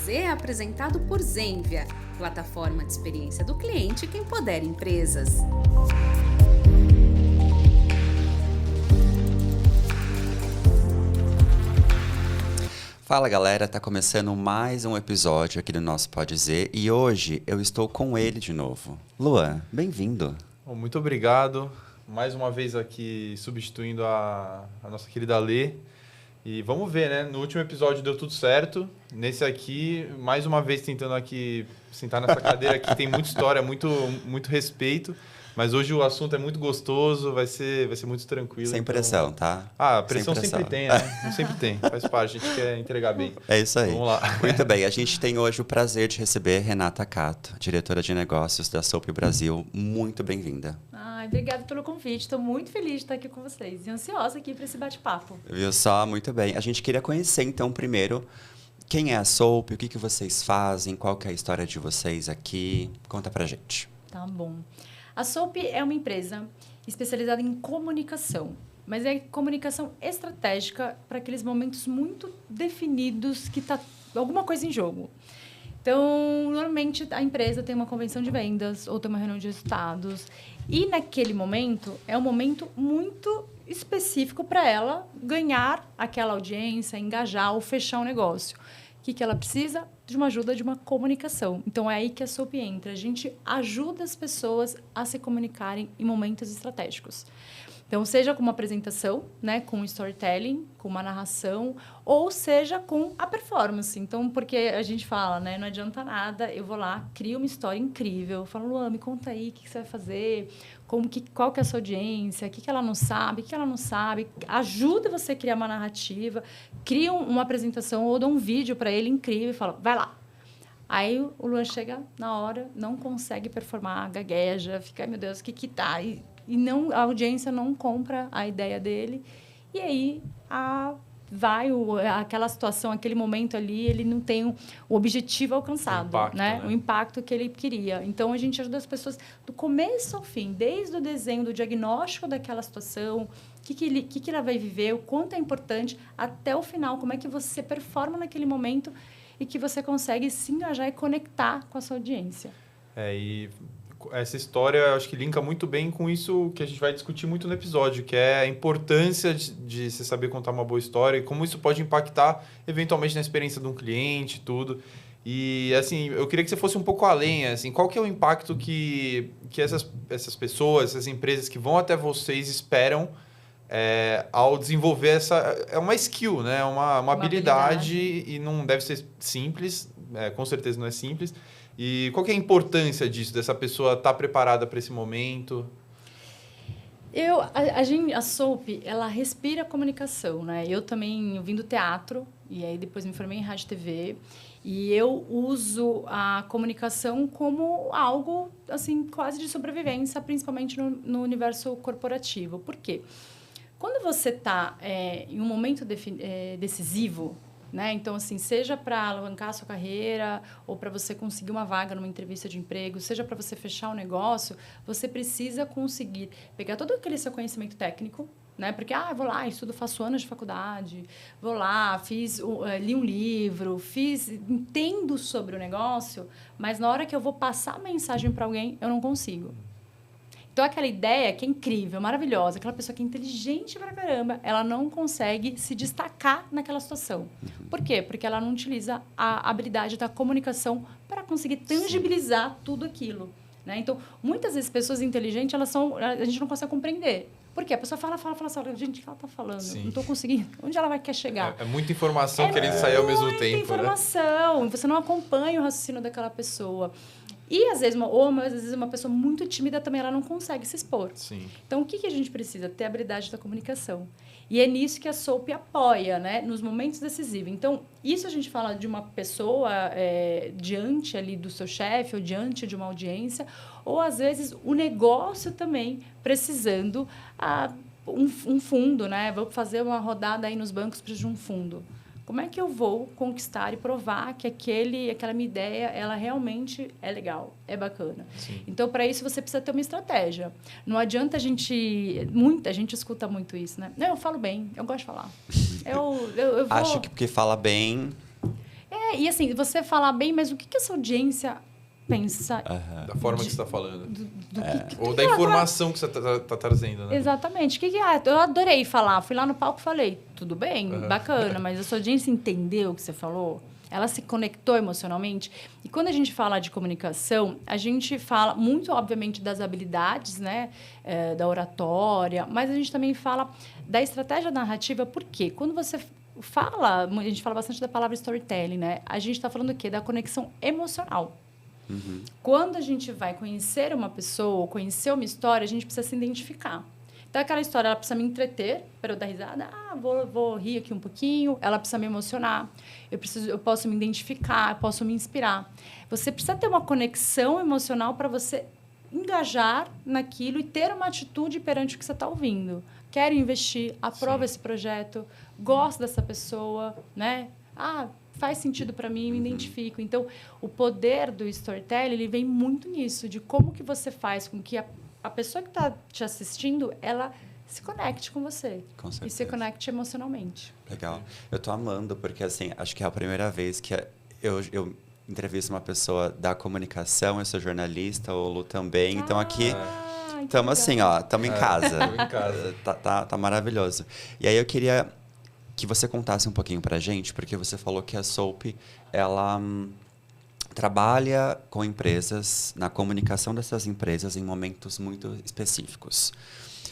Z é apresentado por Zenvia, plataforma de experiência do cliente que empodera empresas. Fala galera, tá começando mais um episódio aqui do nosso Pode Z e hoje eu estou com ele de novo. Luan, bem-vindo. Bom, muito obrigado, mais uma vez aqui substituindo a nossa querida Lê. E vamos ver, né? No último episódio deu tudo certo, nesse aqui, mais uma vez tentando aqui sentar nessa cadeira aqui, tem muita história, muito respeito. Mas hoje o assunto é muito gostoso, vai ser muito tranquilo. Sem pressão, tá? Ah, pressão sempre tem, né? Não sempre tem, faz parte, a gente quer entregar bem. É isso aí. Vamos lá. Muito bem, a gente tem hoje o prazer de receber Renata Cato, diretora de negócios da Soap Brasil. Muito bem-vinda. Obrigada pelo convite, estou muito feliz de estar aqui com vocês e ansiosa aqui para esse bate-papo. Viu só? Muito bem. A gente queria conhecer, então, primeiro, quem é a Soap, o que vocês fazem, qual que é a história de vocês aqui. Conta pra gente. Tá bom. A Soap é uma empresa especializada em comunicação, mas é comunicação estratégica para aqueles momentos muito definidos que está alguma coisa em jogo. Então, normalmente, a empresa tem uma convenção de vendas ou tem uma reunião de resultados e, naquele momento, é um momento muito específico para ela ganhar aquela audiência, engajar ou fechar um negócio. O que ela precisa? De uma ajuda de uma comunicação. Então, é aí que a Soap entra. A gente ajuda as pessoas a se comunicarem em momentos estratégicos. Então, seja com uma apresentação, né, com storytelling, com uma narração, ou seja com a performance. Então, porque a gente fala, né, não adianta nada, eu vou lá, crio uma história incrível, falo, Luan, me conta aí, o que você vai fazer, qual que é a sua audiência, o que ela não sabe, o que ela não sabe, ajuda você a criar uma narrativa, cria uma apresentação ou dá um vídeo para ele incrível e fala, vai lá. Aí o Luan chega na hora, não consegue performar, gagueja, fica, ai meu Deus, o que tá? E não, a audiência não compra a ideia dele. E aí, aquela situação, aquele momento ali, ele não tem o objetivo alcançado, impacto, né? O impacto que ele queria. Então, a gente ajuda as pessoas do começo ao fim, desde o desenho, do diagnóstico daquela situação, o que ela vai viver, o quanto é importante, até o final, como é que você performa naquele momento e que você consegue se engajar e conectar com a sua audiência. E essa história, eu acho que linka muito bem com isso que a gente vai discutir muito no episódio, que é a importância de você saber contar uma boa história e como isso pode impactar, eventualmente, na experiência de um cliente, tudo. E, assim, eu queria que você fosse um pouco além, assim, qual que é o impacto que essas pessoas, essas empresas que vão até vocês esperam ao desenvolver essa... É uma skill, né? Uma habilidade e não deve ser simples, com certeza não é simples. E qual que é a importância disso, dessa pessoa estar preparada para esse momento? A Soap, ela respira comunicação, né? Eu também vim do teatro, e aí depois me formei em rádio e TV, e eu uso a comunicação como algo, assim, quase de sobrevivência, principalmente no universo corporativo. Por quê? Quando você está em um momento decisivo, né? Então, assim, seja para alavancar a sua carreira ou para você conseguir uma vaga numa entrevista de emprego, seja para você fechar um negócio, você precisa conseguir pegar todo aquele seu conhecimento técnico, né? Porque, eu vou lá, estudo, faço anos de faculdade, vou lá, li um livro, entendo sobre o negócio, mas na hora que eu vou passar a mensagem para alguém, eu não consigo. Então, aquela ideia que é incrível, maravilhosa, aquela pessoa que é inteligente pra caramba, ela não consegue se destacar naquela situação. Por quê? Porque ela não utiliza a habilidade da comunicação para conseguir tangibilizar tudo aquilo, né? Então, muitas vezes, pessoas inteligentes, a gente não consegue compreender. Por quê? A pessoa fala assim, gente, o que ela está falando? Sim. Não estou conseguindo. Onde ela quer chegar? É muita informação querendo sair ao mesmo tempo, muita informação. Né? Você não acompanha o raciocínio daquela pessoa. E, às vezes, uma pessoa muito tímida também, ela não consegue se expor. Sim. Então, o que a gente precisa? Ter a habilidade da comunicação. E é nisso que a Soap apoia, né? Nos momentos decisivos. Então, isso a gente fala de uma pessoa diante ali do seu chefe ou diante de uma audiência, ou, às vezes, o negócio também precisando um fundo, né? Vou fazer uma rodada aí nos bancos, preciso de um fundo. Como é que eu vou conquistar e provar que aquela minha ideia, ela realmente é legal, é bacana? Sim. Então, para isso, você precisa ter uma estratégia. Não adianta muita gente escuta muito isso, né? Não, eu falo bem, eu gosto de falar. Eu vou... Acho que porque fala bem... E assim, você falar bem, mas o que essa audiência pensa? Da forma que você está falando. Ou que da ela informação que você tá trazendo, né? Exatamente. Eu adorei falar. Fui lá no palco e falei, tudo bem, bacana, mas a sua audiência entendeu o que você falou? Ela se conectou emocionalmente? E quando a gente fala de comunicação, a gente fala muito, obviamente, das habilidades, né? Da oratória, mas a gente também fala da estratégia narrativa. Por quê? Quando você fala, a gente fala bastante da palavra storytelling, né? A gente está falando do quê? Da conexão emocional. Quando a gente vai conhecer uma pessoa, conhecer uma história, a gente precisa se identificar. Então, aquela história, ela precisa me entreter para eu dar risada. Vou rir aqui um pouquinho. Ela precisa me emocionar. Eu posso me identificar, eu posso me inspirar. Você precisa ter uma conexão emocional para você engajar naquilo e ter uma atitude perante o que você está ouvindo. Quero investir, aprova esse projeto, gosto dessa pessoa, né? Faz sentido para mim, me identifico. Então, o poder do storytelling, ele vem muito nisso, de como que você faz com que a pessoa que está te assistindo, ela se conecte com você. Com certeza. E se conecte emocionalmente. Legal. Eu tô amando, porque assim, acho que é a primeira vez que eu entrevisto uma pessoa da comunicação, eu sou jornalista, o Lu também, então aqui estamos assim, ó, estamos em casa. Estamos em casa. Tá maravilhoso. E aí eu queria que você contasse um pouquinho pra gente, porque você falou que a Soap, ela trabalha com empresas, na comunicação dessas empresas em momentos muito específicos.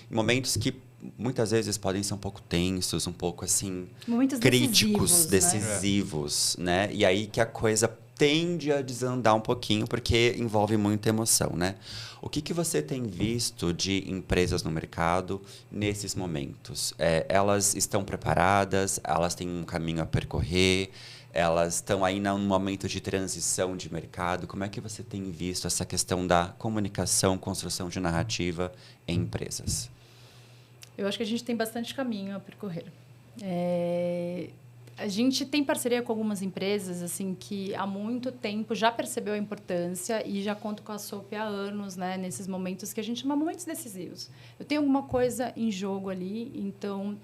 Em momentos que muitas vezes podem ser um pouco tensos, um pouco assim, momentos críticos, decisivos, né? E aí que a coisa tende a desandar um pouquinho, porque envolve muita emoção, né? O que você tem visto de empresas no mercado nesses momentos? Elas estão preparadas? Elas têm um caminho a percorrer? Elas estão aí num momento de transição de mercado? Como é que você tem visto essa questão da comunicação, construção de narrativa em empresas? Eu acho que a gente tem bastante caminho a percorrer. A gente tem parceria com algumas empresas assim que há muito tempo já percebeu a importância e já conto com a Soap há anos, né, nesses momentos que a gente chama momentos decisivos. Eu tenho alguma coisa em jogo ali, então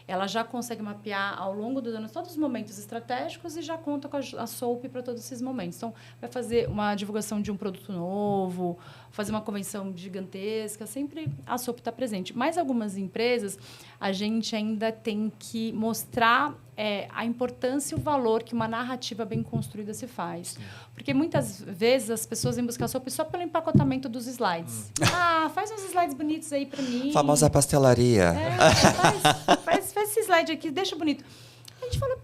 ela já consegue mapear ao longo dos anos todos os momentos estratégicos e já conta com a Soap para todos esses momentos. Então, vai fazer uma divulgação de um produto novo, fazer uma convenção gigantesca, sempre a Soap está presente. Mas algumas empresas, a gente ainda tem que mostrar a importância e o valor que uma narrativa bem construída se faz. Porque muitas vezes as pessoas vêm buscar a Soap só pelo empacotamento dos slides. Faz uns slides bonitos aí para mim. Famosa pastelaria. Faz esse slide aqui, deixa bonito. A gente fala,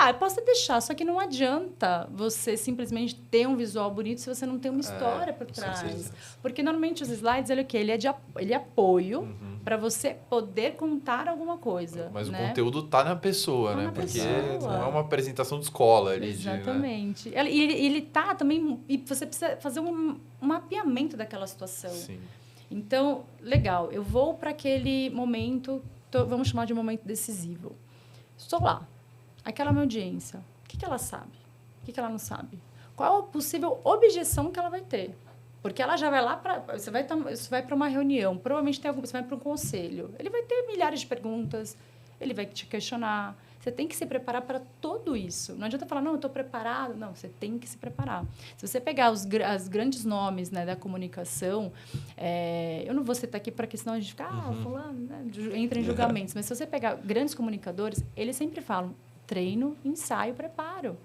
eu posso deixar, só que não adianta você simplesmente ter um visual bonito se você não tem uma história por trás. Porque normalmente os slides, ele é o quê? Ele é apoio para você poder contar alguma coisa. Mas né? o conteúdo tá na pessoa, né? Porque não é uma apresentação de escola ali. Exatamente. E ele tá também... E você precisa fazer um mapeamento daquela situação. Sim. Então, legal. Eu vou para aquele momento, vamos chamar de momento decisivo. Estou lá. Aquela minha audiência, o que ela sabe? O que ela não sabe? Qual a possível objeção que ela vai ter? Porque ela já vai lá para... Você vai para uma reunião, provavelmente você vai para um conselho. Ele vai ter milhares de perguntas, ele vai te questionar. Você tem que se preparar para tudo isso. Não adianta falar, não, eu estou preparado. Não, você tem que se preparar. Se você pegar os grandes nomes, né, da comunicação, eu não vou citar aqui para que senão a gente fica, fulano, né, entra em julgamentos. Mas se você pegar grandes comunicadores, eles sempre falam, treino, ensaio, preparo.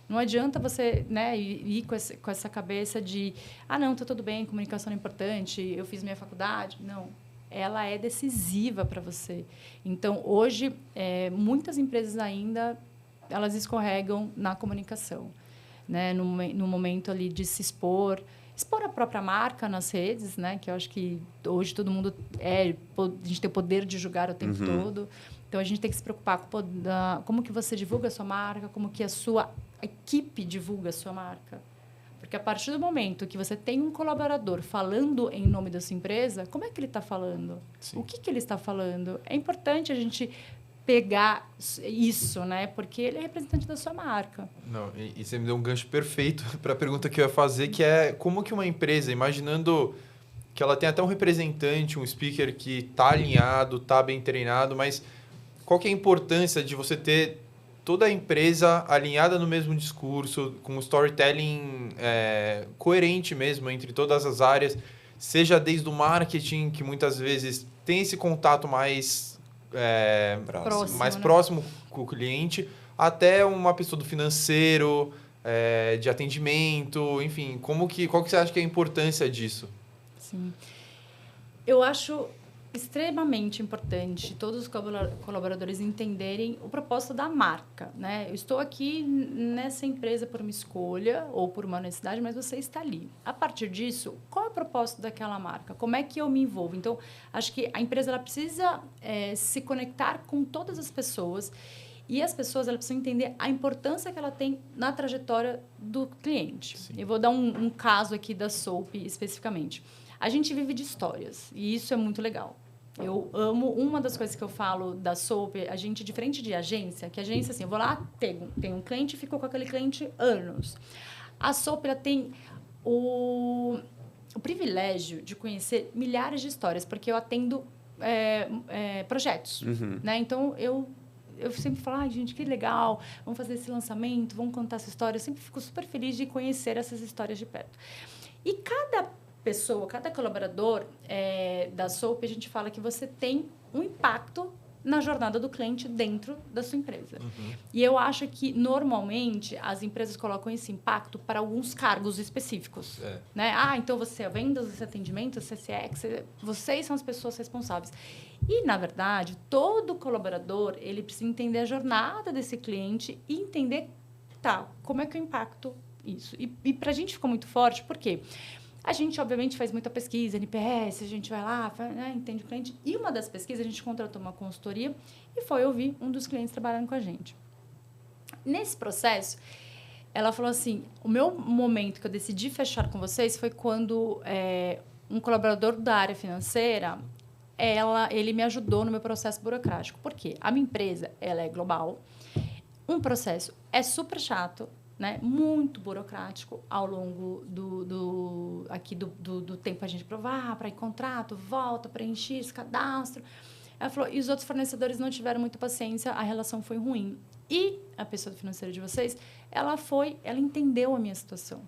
Não adianta você, né, ir com essa cabeça de não, está tudo bem, comunicação é importante, eu fiz minha faculdade. Não, ela é decisiva para você. Então, hoje, muitas empresas ainda, elas escorregam na comunicação. Né, no momento ali de se expor a própria marca nas redes, né, que eu acho que hoje todo mundo a gente tem o poder de julgar o tempo todo. Então, a gente tem que se preocupar com como que você divulga a sua marca, como que a sua equipe divulga a sua marca. Porque a partir do momento que você tem um colaborador falando em nome da sua empresa, como é que ele está falando? Sim. O que ele está falando? É importante a gente pegar isso, né? Porque ele é representante da sua marca. Não, e você me deu um gancho perfeito para a pergunta que eu ia fazer, que é como que uma empresa, imaginando que ela tem até um representante, um speaker que está alinhado, está bem treinado, mas qual que é a importância de você ter toda a empresa alinhada no mesmo discurso, com storytelling coerente mesmo entre todas as áreas, seja desde o marketing, que muitas vezes tem esse contato mais próximo com o cliente, até uma pessoa do financeiro, de atendimento, enfim. Qual que você acha que é a importância disso? Sim. Eu acho extremamente importante todos os colaboradores entenderem o propósito da marca, né? Eu estou aqui nessa empresa por uma escolha ou por uma necessidade, mas você está ali. A partir disso, qual é o propósito daquela marca? Como é que eu me envolvo? Então, acho que a empresa ela precisa se conectar com todas as pessoas e as pessoas elas precisam entender a importância que ela tem na trajetória do cliente. Sim. Eu vou dar um caso aqui da Soap especificamente. A gente vive de histórias e isso é muito legal. Eu amo, uma das coisas que eu falo da Soap, a gente, diferente de agência, que agência, assim, eu vou lá, tem um cliente e ficou com aquele cliente anos. A Soap, ela tem o privilégio de conhecer milhares de histórias, porque eu atendo projetos, né? Então, eu sempre falo, gente, que legal, vamos fazer esse lançamento, vamos contar essa história. Eu sempre fico super feliz de conhecer essas histórias de perto. E cada pessoa, cada colaborador da Soap, a gente fala que você tem um impacto na jornada do cliente dentro da sua empresa. E eu acho que, normalmente, as empresas colocam esse impacto para alguns cargos específicos. Né? Então você é vendas, você é atendimento, você é CX, vocês são as pessoas responsáveis. E, na verdade, todo colaborador, ele precisa entender a jornada desse cliente e entender, como é que eu impacto isso. E para a gente ficou muito forte, por quê? A gente, obviamente, faz muita pesquisa, NPS, a gente vai lá, entende o cliente. E uma das pesquisas, a gente contratou uma consultoria e foi ouvir um dos clientes trabalhando com a gente. Nesse processo, ela falou assim, o meu momento que eu decidi fechar com vocês foi quando um colaborador da área financeira, ele me ajudou no meu processo burocrático. Por quê? A minha empresa, ela é global, um processo é super chato, né? Muito burocrático ao longo do tempo a gente provar, para ir contrato, volta, preencher esse cadastro. Ela falou, e os outros fornecedores não tiveram muita paciência, a relação foi ruim. E a pessoa do financeiro de vocês, ela entendeu a minha situação.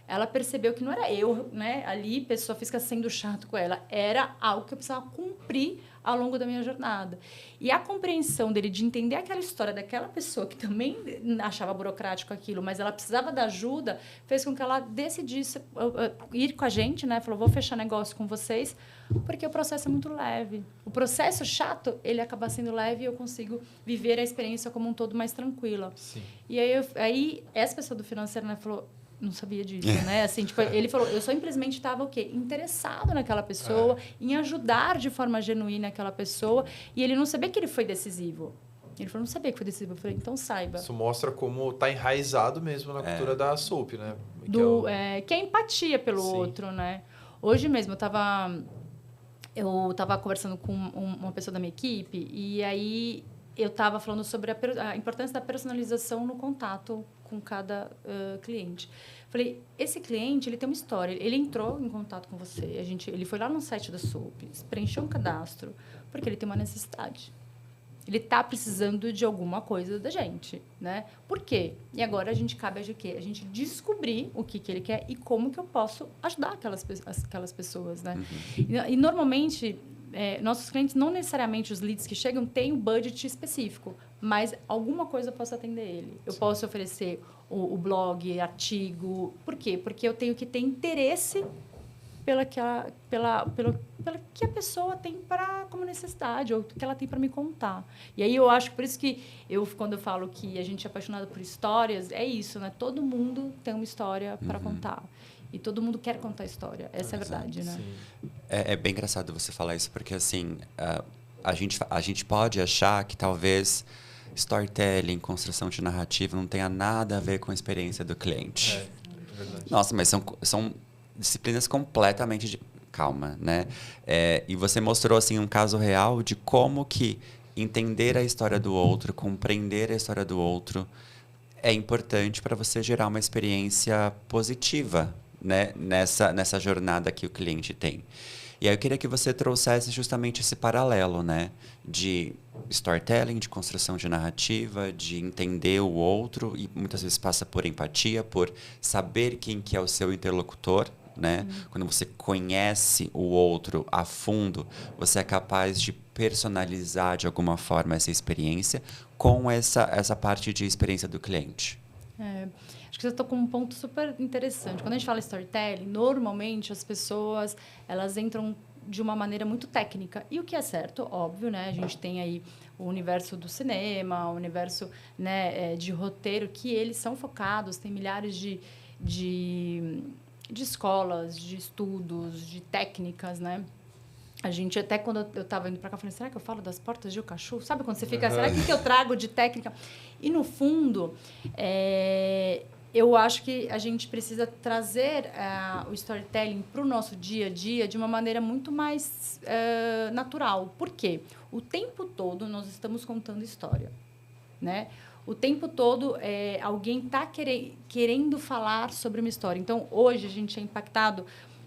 Ela percebeu que não era eu, né, ali, pessoa física sendo chato com ela, era algo que eu precisava cumprir ao longo da minha jornada. E a compreensão dele de entender aquela história daquela pessoa que também achava burocrático aquilo, mas ela precisava da ajuda, fez com que ela decidisse ir com a gente, né? Falou, vou fechar negócio com vocês, porque o processo é muito leve. O processo chato, ele acaba sendo leve e eu consigo viver a experiência como um todo mais tranquila. Sim. E aí essa pessoa do financeiro, né, falou, não sabia disso, né? Assim, tipo, ele falou, eu simplesmente estava o quê? Interessado naquela pessoa, em ajudar de forma genuína aquela pessoa, e ele não sabia que ele foi decisivo. Ele falou, não sabia que foi decisivo. Eu falei, então saiba. Isso mostra como está enraizado mesmo na cultura da Soap, né? Que é empatia pelo outro, né? Hoje mesmo, eu estava conversando com uma pessoa da minha equipe, e aí eu estava falando sobre a importância da personalização no contato com cada cliente. Falei, esse cliente, ele tem uma história. Ele entrou em contato com você. Ele foi lá no site da Soap, preencheu um cadastro, porque ele tem uma necessidade. Ele está precisando de alguma coisa da gente, né? Por quê? E agora cabe a quê? A gente descobrir o que ele quer e como que eu posso ajudar aquelas pessoas, né? E normalmente, nossos clientes, não necessariamente os leads que chegam, têm um budget específico, mas alguma coisa eu posso atender ele. Eu posso oferecer o blog, artigo. Por quê? Porque eu tenho que ter interesse pelo que a pessoa tem como necessidade, ou que ela tem para me contar. E aí eu acho, por isso que quando eu falo que a gente é apaixonado por histórias, é isso, né? Todo mundo tem uma história para contar. E todo mundo quer contar história. Essa é a verdade, né? É bem engraçado você falar isso, porque assim, a gente pode achar que talvez storytelling, construção de narrativa não tenha nada a ver com a experiência do cliente. É verdade. Nossa, mas são disciplinas completamente calma, né? E você mostrou assim um caso real de como que entender a história do outro, compreender a história do outro é importante para você gerar uma experiência positiva, né? Nessa jornada que o cliente tem. E aí eu queria que você trouxesse justamente esse paralelo, né? De storytelling, de construção de narrativa, de entender o outro, e muitas vezes passa por empatia, por saber quem que é o seu interlocutor, né? Quando você conhece o outro a fundo, você é capaz de personalizar de alguma forma essa experiência com essa parte de experiência do cliente. Acho que você tocou um ponto super interessante. Quando a gente fala storytelling, normalmente as pessoas elas entram de uma maneira muito técnica. E o que é certo, óbvio, né? A gente tem aí o universo do cinema, o universo, né, de roteiro, que eles são focados, tem milhares de escolas, de estudos, de técnicas, né? A gente, até quando eu estava indo para cá, eu falei, será que eu falo das portas de cachorro? Sabe quando você fica, será que eu trago de técnica? E, no fundo, eu acho que a gente precisa trazer o storytelling para o nosso dia a dia de uma maneira muito mais natural. Por quê? O tempo todo nós estamos contando história, né? O tempo todo alguém está querendo falar sobre uma história. Então, hoje, a gente é impactado,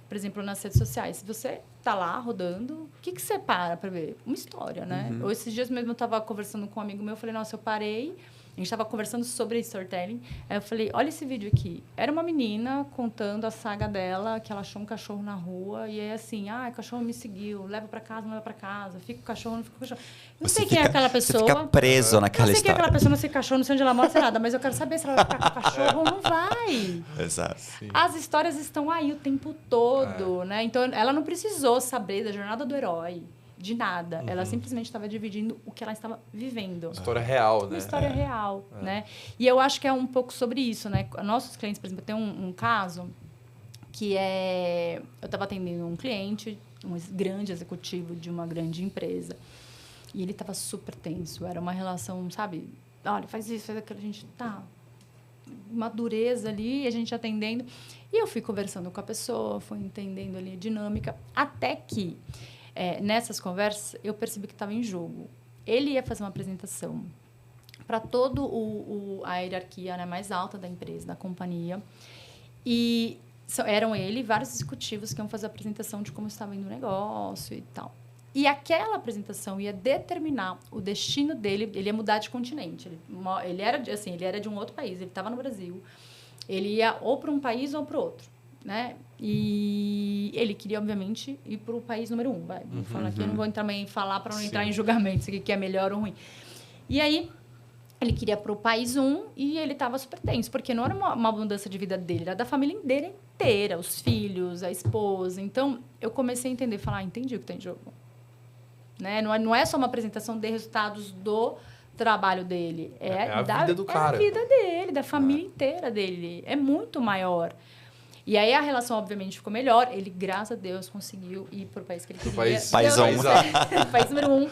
por exemplo, nas redes sociais. Se você está lá rodando, o que você para ver? Uma história, né? Esses dias mesmo eu estava conversando com um amigo meu, eu falei, nossa, eu parei. A gente estava conversando sobre storytelling. Aí eu falei, olha esse vídeo aqui. Era uma menina contando a saga dela, que ela achou um cachorro na rua. E aí, assim, o cachorro me seguiu. Leva para casa, não leva para casa. Fica com o cachorro, não fica com o cachorro. Não sei quem é aquela pessoa. Você fica preso naquela história. Não sei quem é aquela pessoa, não sei cachorro, não sei onde ela mora, não sei nada. Mas eu quero saber se ela vai ficar com o cachorro ou não vai. Exato. Sim. As histórias estão aí o tempo todo, né? Então, ela não precisou saber da jornada do herói. De nada. Ela simplesmente estava dividindo o que ela estava vivendo. História real, né? Uma história real, né? E eu acho que é um pouco sobre isso, né? Nossos clientes, por exemplo, tem um caso que é... Eu estava atendendo um cliente, um grande executivo de uma grande empresa, e ele estava super tenso. Era uma relação, sabe? Olha, faz isso, faz aquilo. A gente uma dureza ali, a gente atendendo. E eu fui conversando com a pessoa, fui entendendo ali a dinâmica, até que... nessas conversas, eu percebi que estava em jogo. Ele ia fazer uma apresentação para toda a hierarquia, né, mais alta da empresa, da companhia. E eram ele e vários executivos que iam fazer a apresentação de como estava indo o negócio e tal. E aquela apresentação ia determinar o destino dele. Ele ia mudar de continente. Ele era de um outro país. Ele estava no Brasil. Ele ia ou para um país ou para o outro, né? E ele queria, obviamente, ir para o país número 1. Vou falar aqui, eu não vou também falar para não entrar em julgamento, se que é melhor ou ruim. E aí, ele queria para o país 1 e ele estava super tenso, porque não era uma mudança de vida dele, era da família dele inteira, os filhos, a esposa. Então, eu comecei a entender, falar, entendi o que está em jogo. Né? Não é só uma apresentação de resultados do trabalho dele, é a vida do cara. É a vida dele, da família inteira dele. É muito maior. E aí a relação, obviamente, ficou melhor. Ele, graças a Deus, conseguiu ir para o país que ele queria. País 1. País número 1.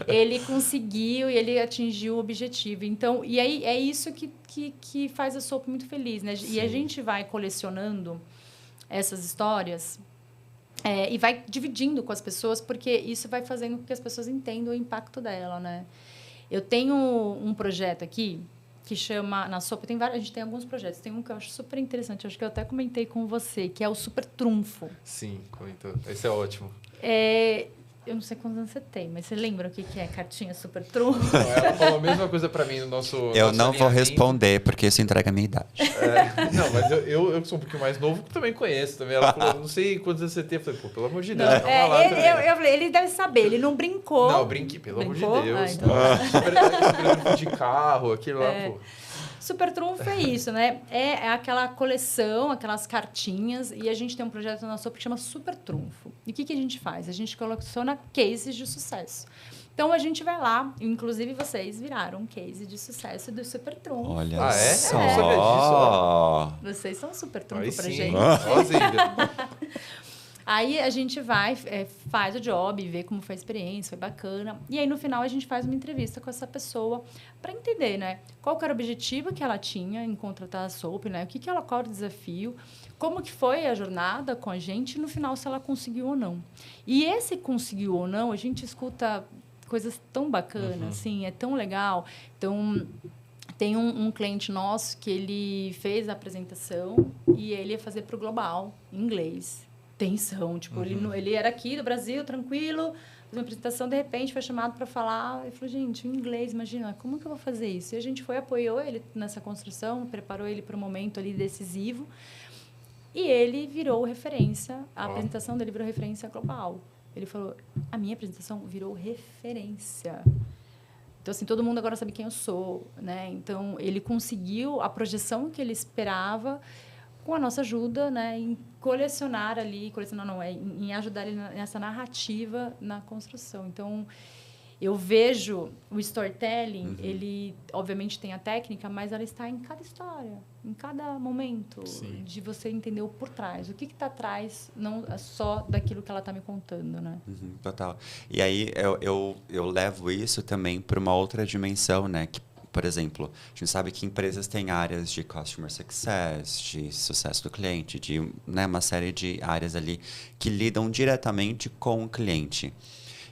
Ele conseguiu e ele atingiu o objetivo. Então, e aí é isso que faz a Soap muito feliz, né? Sim. E a gente vai colecionando essas histórias e vai dividindo com as pessoas, porque isso vai fazendo com que as pessoas entendam o impacto dela, né? Eu tenho um projeto aqui que chama, na Sopa, a gente tem alguns projetos. Tem um que eu acho super interessante, acho que eu até comentei com você, que é o Super Trunfo. Sim, comentou. Esse é ótimo. Eu não sei quantos anos você tem, mas você lembra o que é cartinha Super Trunfo? Não, ela falou a mesma coisa para mim no nosso Eu não vou responder, porque isso entrega a minha idade. Não, mas eu sou um pouquinho mais novo, que também conheço. Também. Ela falou, não sei quantos anos você tem. Eu falei, pô, pelo amor de Deus. Eu falei, ele deve saber, ele não brincou. Não, eu brinquei, pelo amor de Deus. Então... Super de carro, aquilo lá, pô. Super Trunfo é isso, né? É aquela coleção, aquelas cartinhas, e a gente tem um projeto na Sopa que chama Super Trunfo. E o que a gente faz? A gente coleciona cases de sucesso. Então, a gente vai lá, inclusive vocês viraram um case de sucesso do Super Trunfo. Olha só! Não sabia disso, vocês são Super Trunfo aí pra sim. gente. Aí a gente vai, faz o job, vê como foi a experiência, foi bacana. E aí, no final, a gente faz uma entrevista com essa pessoa para entender, né? Qual que era o objetivo que ela tinha em contratar a Soap, né? Qual era o desafio, como que foi a jornada com a gente e, no final, se ela conseguiu ou não. E esse conseguiu ou não, a gente escuta coisas tão bacanas, assim, é tão legal. Então... Tem um cliente nosso que ele fez a apresentação e ele ia fazer para o Global, em inglês. tensão. Tipo, ele era aqui do Brasil, tranquilo, fez uma apresentação, de repente foi chamado para falar. Ele falou, gente, em inglês, imagina, como que eu vou fazer isso? E a gente apoiou ele nessa construção, preparou ele para um momento ali decisivo. E ele virou referência, a apresentação dele virou referência global. Ele falou, a minha apresentação virou referência. Então, assim, todo mundo agora sabe quem eu sou, né? Então, ele conseguiu a projeção que ele esperava com a nossa ajuda, né? Em colecionar em ajudar ele nessa narrativa na construção. Então, eu vejo o storytelling, ele, obviamente, tem a técnica, mas ela está em cada história, em cada momento, de você entender o por trás. O que está atrás, não só daquilo que ela está me contando, né? Total. E aí, eu levo isso também para uma outra dimensão, né? Que, por exemplo, a gente sabe que empresas têm áreas de customer success, de sucesso do cliente, de, né, uma série de áreas ali que lidam diretamente com o cliente.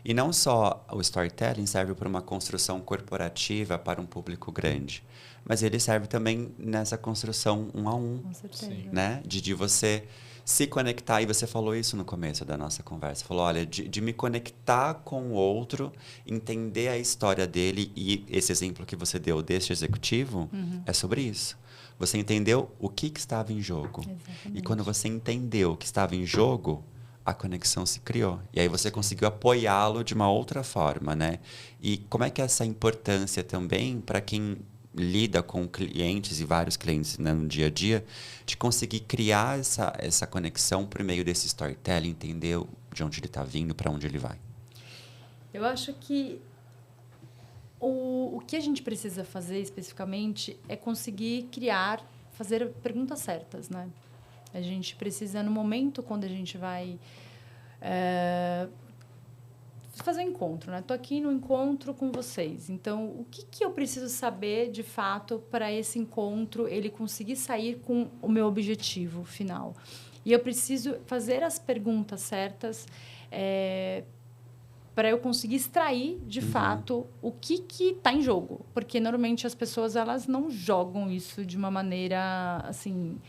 E não só o storytelling serve para uma construção corporativa para um público grande, mas ele serve também nessa construção um a um. Com certeza. Né? De você se conectar, e você falou isso no começo da nossa conversa, falou, olha, de me conectar com o outro, entender a história dele, e esse exemplo que você deu deste executivo é sobre isso. Você entendeu o que estava em jogo. Exatamente. E quando você entendeu o que estava em jogo, a conexão se criou. E aí você conseguiu apoiá-lo de uma outra forma, né? E como é que é essa importância também para quem lida com clientes e vários clientes, né, no dia a dia, de conseguir criar essa conexão por meio desse storytelling, entender de onde ele está vindo, para onde ele vai? Eu acho que o que a gente precisa fazer especificamente é conseguir fazer perguntas certas, né? A gente precisa, no momento quando a gente vai fazer um encontro, né? Estou aqui no encontro com vocês. Então, o que eu preciso saber, de fato, para esse encontro ele conseguir sair com o meu objetivo final? E eu preciso fazer as perguntas certas para eu conseguir extrair, de fato, o que está em jogo. Porque, normalmente, as pessoas elas não jogam isso de uma maneira, assim...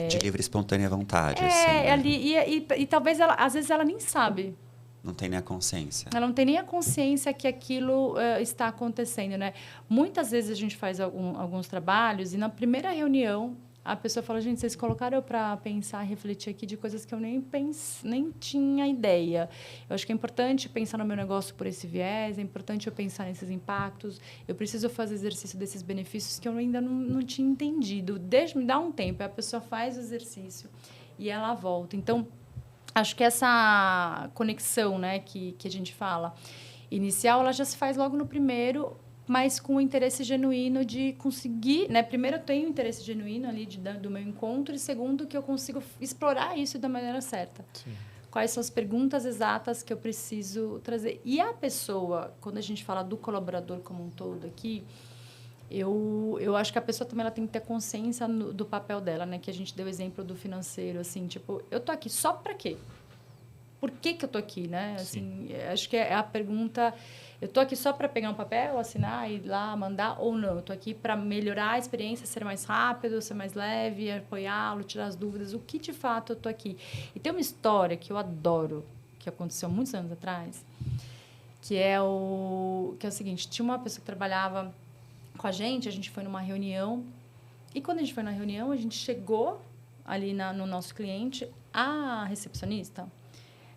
de livre e espontânea vontade. Assim, né? Ali, e talvez, às vezes, ela nem sabe. Não tem nem a consciência. Ela não tem nem a consciência que aquilo está acontecendo, né? Muitas vezes a gente faz alguns trabalhos e na primeira reunião a pessoa fala, gente, vocês colocaram para pensar, refletir aqui de coisas que eu nem tinha ideia. Eu acho que é importante pensar no meu negócio por esse viés, é importante eu pensar nesses impactos, eu preciso fazer exercício desses benefícios que eu ainda não tinha entendido. Me dá um tempo, a pessoa faz o exercício e ela volta. Então, acho que essa conexão, né, que a gente fala, inicial, ela já se faz logo no primeiro, mas com o interesse genuíno de conseguir, né? Primeiro, eu tenho o interesse genuíno ali do meu encontro, e segundo, que eu consigo explorar isso da maneira certa. Sim. Quais são as perguntas exatas que eu preciso trazer. E a pessoa, quando a gente fala do colaborador como um todo aqui, eu acho que a pessoa também ela tem que ter consciência do papel dela, né? Que a gente deu o exemplo do financeiro, assim, tipo, eu tô aqui só para quê? Por que eu tô aqui, né? Assim, acho que é a pergunta... Eu tô aqui só para pegar um papel, assinar, ir lá, mandar, ou não? Eu tô aqui para melhorar a experiência, ser mais rápido, ser mais leve, apoiá-lo, tirar as dúvidas. O que, de fato, eu tô aqui? E tem uma história que eu adoro, que aconteceu muitos anos atrás, que é o seguinte, tinha uma pessoa que trabalhava com a gente foi numa reunião, e quando a gente foi na reunião, a gente chegou ali no nosso cliente, a recepcionista,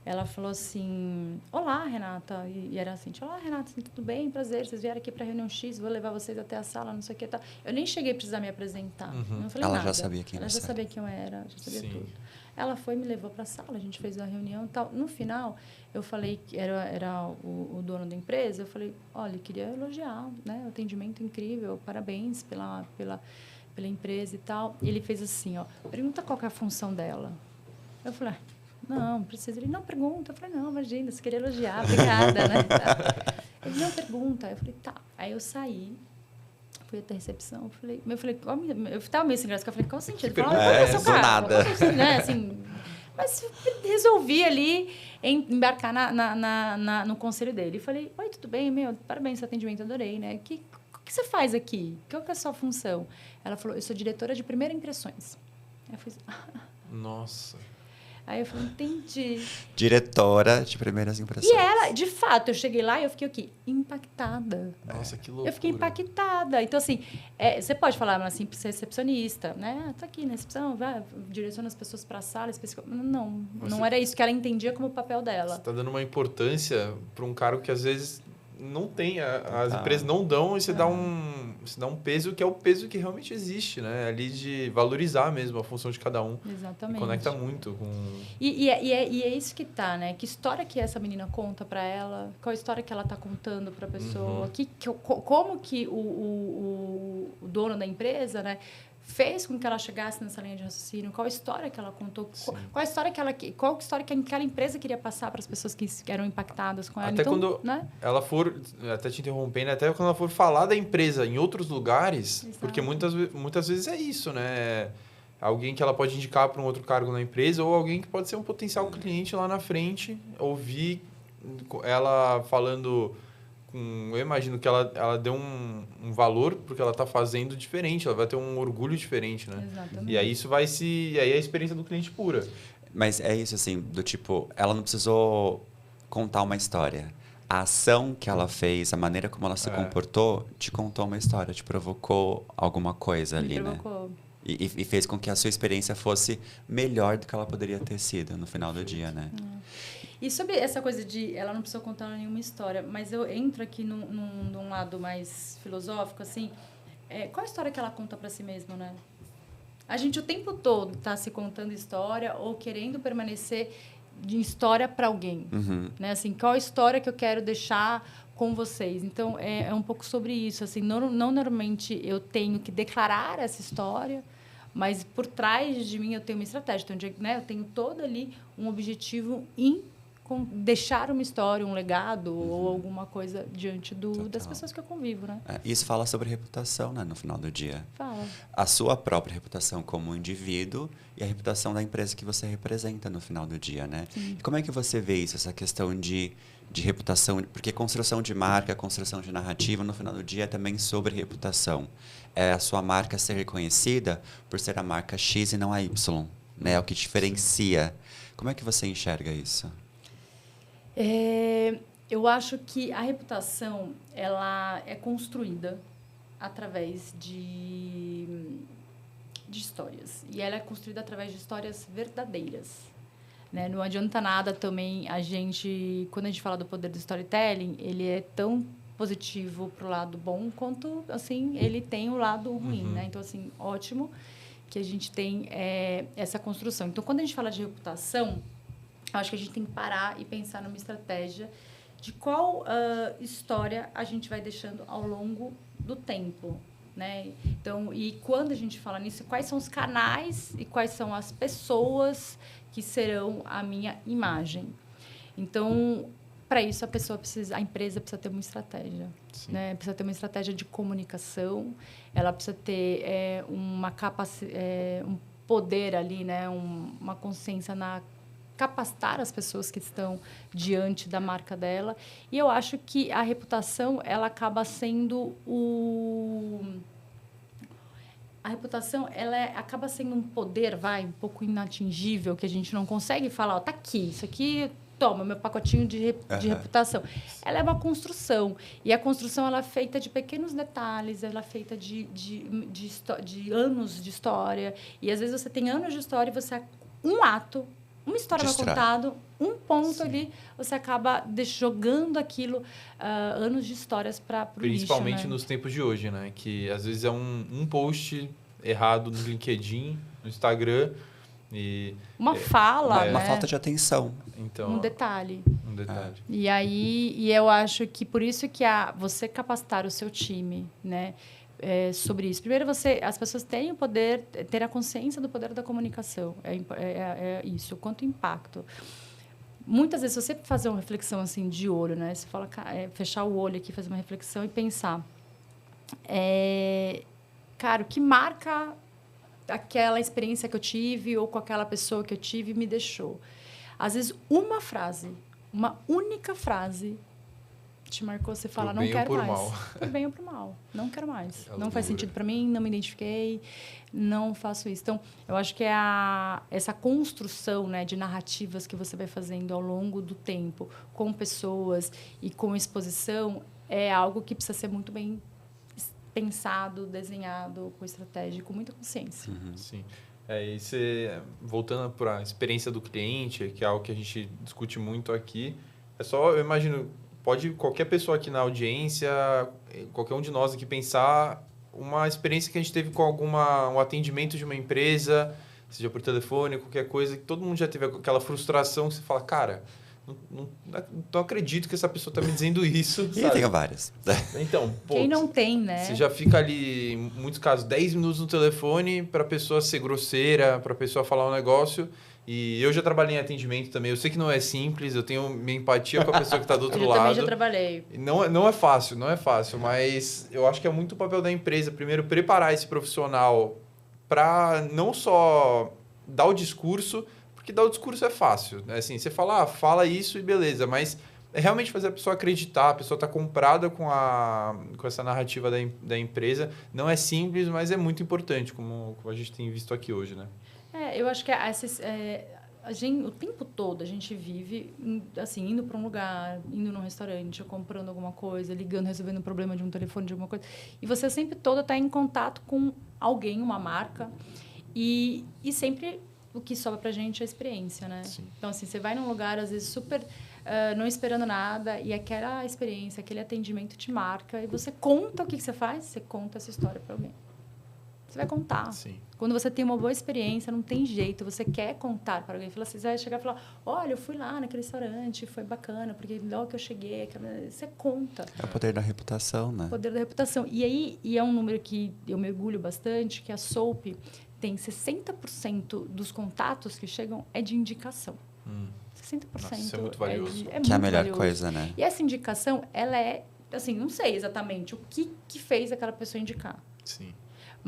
ela falou assim, olá, Renata, e era assim, olá, Renata, tudo bem? Prazer, vocês vieram aqui para a reunião X, vou levar vocês até a sala, não sei o que, tá. Eu nem cheguei a precisar me apresentar, não falei nada. Ela já sabia quem Ela já sabia quem eu era, já sabia tudo. Ela foi, me levou para a sala, a gente fez a reunião e tal. No final, eu falei, que era o dono da empresa, eu falei, olha, queria elogiar, né, o atendimento incrível, parabéns pela empresa e tal. E ele fez assim, ó, pergunta qual que é a função dela. Eu falei, não precisa. Ele, não, pergunta. Eu falei, não, imagina, você queria elogiar, obrigada, né? Ele, não, pergunta. Eu falei, tá. Aí eu saí, fui até a recepção, eu falei, eu estava meio sem graça, porque eu falei, qual o sentido? Do nada. Né? Assim, mas resolvi ali embarcar no conselho dele. E falei, oi, tudo bem? Parabéns, seu atendimento, adorei, né? O que você faz aqui? Qual que é a sua função? Ela falou, eu sou diretora de Primeira Impressões. Aí eu fiz, Nossa. Aí eu falei, entendi. Diretora de primeiras impressões. E ela, de fato, eu cheguei lá e eu fiquei o quê? Impactada. Nossa, que loucura. Eu fiquei impactada. Então, assim, você pode falar, mas assim, ser recepcionista, né? Tá aqui na recepção, vai, direciona as pessoas para a sala. Não era isso que ela entendia como o papel dela. Você está dando uma importância para um cargo que, às vezes, não tem. As empresas não dão e você dá um peso que é o peso que realmente existe, né? Ali de valorizar mesmo a função de cada um. Exatamente. E conecta muito com... E é isso que tá, né? Que história que essa menina conta para ela? Qual a história que ela tá contando para a pessoa? Como que o dono da empresa, né, fez com que ela chegasse nessa linha de raciocínio? Qual a história que ela contou? Qual a história que aquela empresa queria passar para as pessoas que eram impactadas com ela? Até então, quando né? ela for, até te interrompendo, até quando ela for falar da empresa em outros lugares, Exato. porque muitas vezes é isso, né? Alguém que ela pode indicar para um outro cargo na empresa ou alguém que pode ser um potencial cliente lá na frente, ouvir ela falando... Eu imagino que ela deu um valor porque ela está fazendo diferente, ela vai ter um orgulho diferente, né? Exatamente. E aí isso aí é a experiência do cliente pura. Mas é isso, assim, do tipo, ela não precisou contar uma história. A ação que ela fez, a maneira como ela se comportou, te contou uma história, te provocou alguma coisa ali, né? E fez com que a sua experiência fosse melhor do que ela poderia ter sido no final do dia, né? E sobre essa coisa de ela não precisou contar nenhuma história, mas eu entro aqui num lado mais filosófico, assim, qual a história que ela conta para si mesma, né? A gente o tempo todo está se contando história ou querendo permanecer de história para alguém, né? Assim, qual a história que eu quero deixar com vocês? Então, é um pouco sobre isso, assim, não normalmente eu tenho que declarar essa história, mas por trás de mim eu tenho uma estratégia, então, né, eu tenho todo ali um objetivo em deixar uma história, um legado ou alguma coisa diante das pessoas que eu convivo, né? Isso fala sobre reputação, né, no final do dia. Fala. A sua própria reputação como indivíduo e a reputação da empresa que você representa no final do dia, né? E como é que você vê isso, essa questão de reputação? Porque construção de marca, construção de narrativa, no final do dia é também sobre reputação. É a sua marca ser reconhecida por ser a marca X e não a Y, né? É o que diferencia. Como é que você enxerga isso? Eu acho que a reputação ela é construída através de histórias. E ela é construída através de histórias verdadeiras, né? Não adianta nada também quando a gente fala do poder do storytelling, ele é tão positivo para o lado bom quanto, assim, ele tem o lado ruim, né? Então, assim, ótimo que a gente tem essa construção. Então, quando a gente fala de reputação, eu acho que a gente tem que parar e pensar numa estratégia de qual história a gente vai deixando ao longo do tempo, né? Então, e quando a gente fala nisso, quais são os canais e quais são as pessoas que serão a minha imagem? Então, para isso a empresa precisa ter uma estratégia, né? Precisa ter uma estratégia de comunicação, ela precisa ter um poder ali, né? Uma consciência na capacitar as pessoas que estão diante da marca dela. E eu acho que a reputação, ela acaba sendo A reputação, acaba sendo um poder, um pouco inatingível, que a gente não consegue falar, tá aqui, isso aqui, toma, meu pacotinho de reputação. Ela é uma construção. E a construção, ela é feita de pequenos detalhes, ela é feita de anos de história. E, às vezes, você tem anos de história e você... Um ato, uma história mal contada, um ponto ali, você acaba jogando aquilo, anos de histórias para o lixo. Principalmente, né? nos tempos de hoje, né? Que às vezes é um post errado no LinkedIn, no Instagram. Uma fala, né? Uma falta de atenção. Então, um detalhe. Um detalhe. E eu acho que por isso que você capacitar o seu time, né? Sobre isso. Primeiro, as pessoas têm o poder, ter a consciência do poder da comunicação. É isso, quanto impacto. Muitas vezes, se você fazer uma reflexão assim, de olho, né? Você fala, fechar o olho aqui, fazer uma reflexão e pensar. Cara, o que marca aquela experiência que eu tive ou com aquela pessoa que eu tive me deixou? Às vezes, uma única frase, te marcou, você fala, Por não bem ou quero por mais. mal. Por bem ou por mal. Não quero mais. É Não faz loucura. sentido para mim, não me identifiquei, não faço isso. Então, eu acho que é essa construção, né, de narrativas que você vai fazendo ao longo do tempo, com pessoas e com exposição, é algo que precisa ser muito bem pensado, desenhado, com estratégia, com muita consciência. Sim. E você, voltando para a experiência do cliente, que é algo que a gente discute muito aqui, é só, eu imagino, pode qualquer pessoa aqui na audiência, qualquer um de nós aqui pensar uma experiência que a gente teve com um atendimento de uma empresa, seja por telefone, qualquer coisa, que todo mundo já teve aquela frustração que você fala, cara, não acredito que essa pessoa está me dizendo isso. E eu tenho várias. Então, pô, Quem não tem, né? você já fica ali, em muitos casos, 10 minutos no telefone para a pessoa ser grosseira, para a pessoa falar um negócio. E eu já trabalhei em atendimento também. Eu sei que não é simples, eu tenho minha empatia com a pessoa que está do outro Eu lado. também já trabalhei. E não é fácil, mas eu acho que é muito o papel da empresa, primeiro, preparar esse profissional para não só dar o discurso, porque dar o discurso é fácil, né? Assim, você fala, fala isso e beleza, mas é realmente fazer a pessoa acreditar, a pessoa está comprada com essa narrativa da empresa. Não é simples, mas é muito importante, como a gente tem visto aqui hoje, né? Eu acho que o tempo todo a gente vive, assim, indo para um lugar, indo num restaurante, ou comprando alguma coisa, ligando, resolvendo um problema de um telefone, de alguma coisa. E você sempre toda está em contato com alguém, uma marca. E sempre o que sobra para a gente é a experiência, né? Sim. Então, assim, você vai num lugar, às vezes, super não esperando nada, e aquela experiência, aquele atendimento te marca. E você conta o que você faz, você conta essa história para alguém. Você vai contar. Sim. Quando você tem uma boa experiência, não tem jeito. Você quer contar para alguém. Você vai chegar e falar, olha, eu fui lá naquele restaurante, foi bacana, porque logo que eu cheguei... Você conta. É o poder da reputação, né? O poder da reputação. E é um número que eu mergulho bastante, que a Soap tem 60% dos contatos que chegam é de indicação. 60%. Nossa, isso é muito valioso. Que é a melhor valioso. coisa, né? E essa indicação, ela é... Assim, não sei exatamente o que fez aquela pessoa indicar. Sim.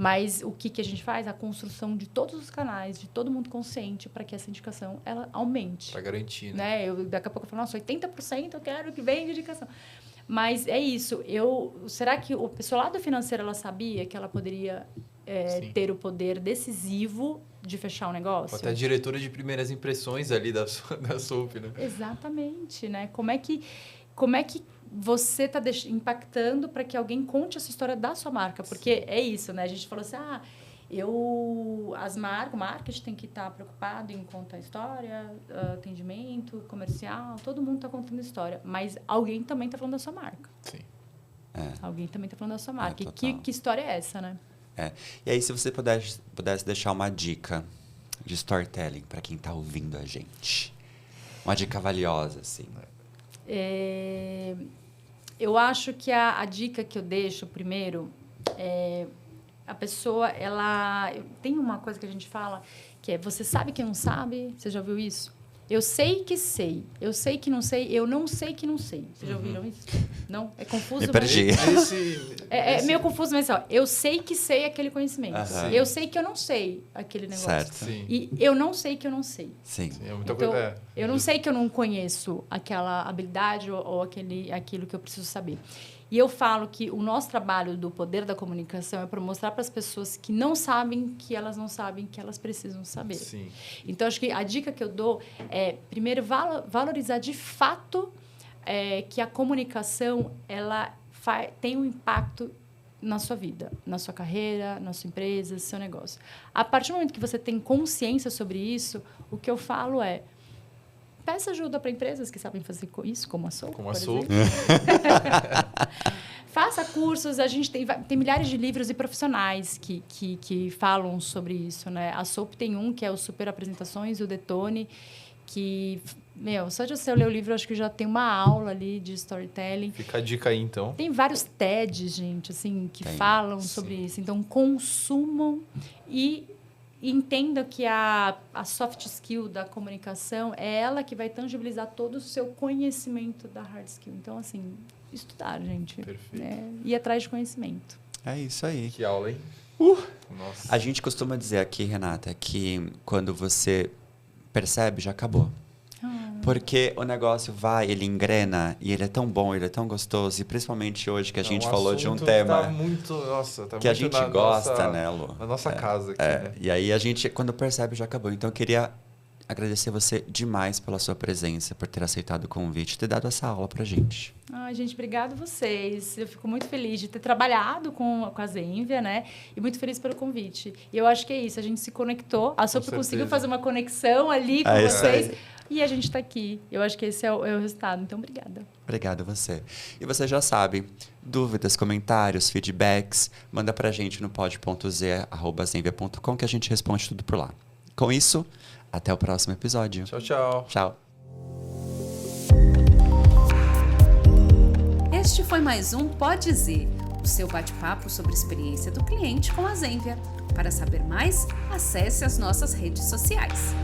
Mas o que a gente faz? A construção de todos os canais, de todo mundo consciente para que essa indicação ela aumente. Para garantir, né? Daqui a pouco eu falo, nossa, 80% eu quero que venha de indicação. Mas é isso. Será que a pessoa lá do financeiro ela sabia que ela poderia ter o poder decisivo de fechar o negócio? Até a diretora de primeiras impressões ali da Soap, né? Exatamente, né? Como é que você está impactando para que alguém conte essa história da sua marca? Porque é isso, né? A gente falou assim, o marketing tem que estar preocupado em contar história, atendimento, comercial, todo mundo está contando história, mas alguém também está falando da sua marca. Sim. Alguém também está falando da sua marca. E total. que história é essa, né? E aí, se você pudesse deixar uma dica de storytelling para quem está ouvindo a gente, uma dica valiosa, assim. Eu acho que a dica que eu deixo primeiro a pessoa, tem uma coisa que a gente fala que é, você sabe que não sabe? Você já ouviu isso? Eu sei que sei. Eu sei que não sei. Eu não sei que não sei. Vocês já ouviram isso? Não? É confuso? Me perdi. É meio confuso, mas eu sei que sei aquele conhecimento. Eu sei que eu não sei aquele negócio. Certo. Sim. E eu não sei que eu não sei. Sim. É muita Então, coisa. eu não sei que eu não conheço aquela habilidade ou aquilo que eu preciso saber. E eu falo que o nosso trabalho do poder da comunicação é para mostrar para as pessoas que não sabem que elas não sabem que elas precisam saber. Sim. Então, acho que a dica que eu dou é, primeiro, valorizar de fato que a comunicação ela tem um impacto na sua vida, na sua carreira, na sua empresa, no seu negócio. A partir do momento que você tem consciência sobre isso, o que eu falo é, peça ajuda para empresas que sabem fazer isso, como a Soap. Como a Soap. Faça cursos, a gente tem milhares de livros e profissionais que falam sobre isso, né? A Soap tem um, que é o Super Apresentações, o Detone, que, só de você ler o livro, eu acho que já tem uma aula ali de storytelling. Fica a dica aí, então. Tem vários TEDs, gente, assim, que falam sobre isso. Então, consumam e entenda que a soft skill da comunicação é ela que vai tangibilizar todo o seu conhecimento da hard skill. Então, assim, estudar, gente. Perfeito. Ir atrás de conhecimento. É isso aí. Que aula, hein? Nossa. A gente costuma dizer aqui, Renata, que quando você percebe, já acabou. Porque o negócio vai, ele engrena e ele é tão bom, ele é tão gostoso. E principalmente hoje que a gente falou de um assunto tema tá muito, nossa, tá que a muito gente na gosta, nossa, né, Lu? na nossa casa aqui, né? E aí a gente, quando percebe, já acabou. Então eu queria agradecer você demais pela sua presença, por ter aceitado o convite e ter dado essa aula pra gente. Ai, gente, obrigado a vocês. Eu fico muito feliz de ter trabalhado com a Zenvia, né? E muito feliz pelo convite. E eu acho que é isso, a gente se conectou. A Sophie conseguiu fazer uma conexão ali com vocês. E a gente está aqui. Eu acho que esse é o resultado. Então, obrigada. Obrigado a você. E você já sabe, dúvidas, comentários, feedbacks, manda pra gente no pod.z@zenvia.com que a gente responde tudo por lá. Com isso, até o próximo episódio. Tchau, tchau. Tchau. Este foi mais um Pode Z, o seu bate-papo sobre experiência do cliente com a Zenvia. Para saber mais, acesse as nossas redes sociais.